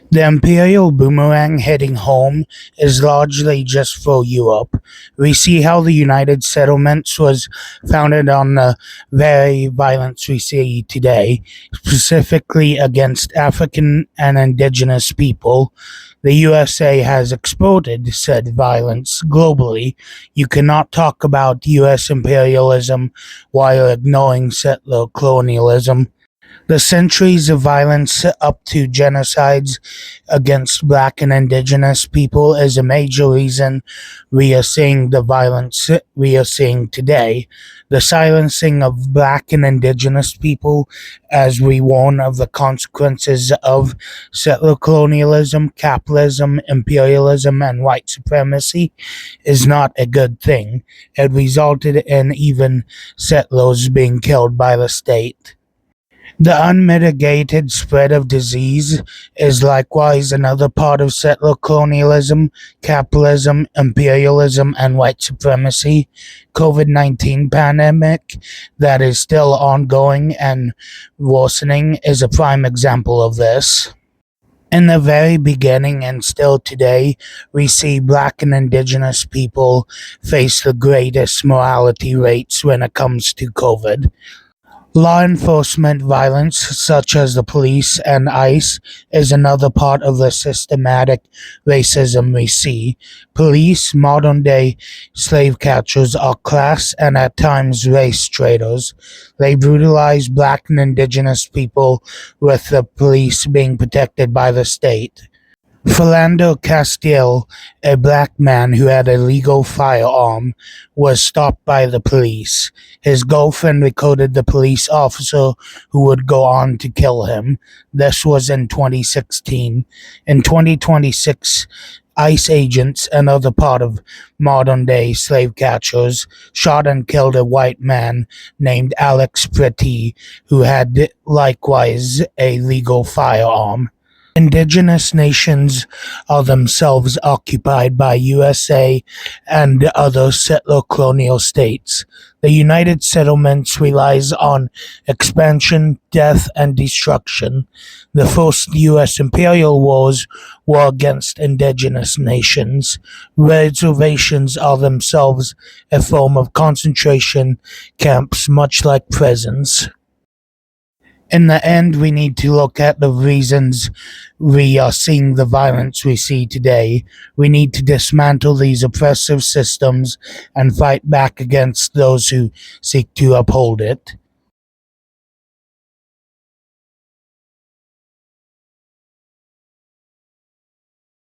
The Imperial Boomerang heading home is largely just for Europe. We see how the United Settlements was founded on the very violence we see today, specifically against African and indigenous people. The USA has exported said violence globally. You cannot talk about US imperialism while ignoring settler colonialism. The centuries of violence up to genocides against black and indigenous people is a major reason we are seeing the violence we are seeing today. The silencing of black and indigenous people as we warn of the consequences of settler colonialism, capitalism, imperialism, and white supremacy is not a good thing. It resulted in even settlers being killed by the state. The unmitigated spread of disease is likewise another part of settler colonialism, capitalism, imperialism, and white supremacy. COVID-19 pandemic that is still ongoing and worsening is a prime example of this. In the very beginning and still today, we see black and indigenous people face the greatest mortality rates when it comes to COVID. Law enforcement violence, such as the police and ICE, is another part of the systematic racism we see. Police, modern-day slave catchers, are class and at times race traitors. They brutalize black and indigenous people, with the police being protected by the state. Philando Castile, a black man who had a legal firearm, was stopped by the police. His girlfriend recorded the police officer who would go on to kill him. This was in 2016. In 2026, ICE agents, another part of modern-day slave catchers, shot and killed a white man named Alex Pretty, who had likewise a legal firearm. Indigenous nations are themselves occupied by USA and other settler colonial states. The United Settlements relies on expansion, death, and destruction. The first US imperial wars were against indigenous nations. Reservations are themselves a form of concentration camps, much like prisons. In the end, we need to look at the reasons we are seeing the violence we see today. We need to dismantle these oppressive systems and fight back against those who seek to uphold it.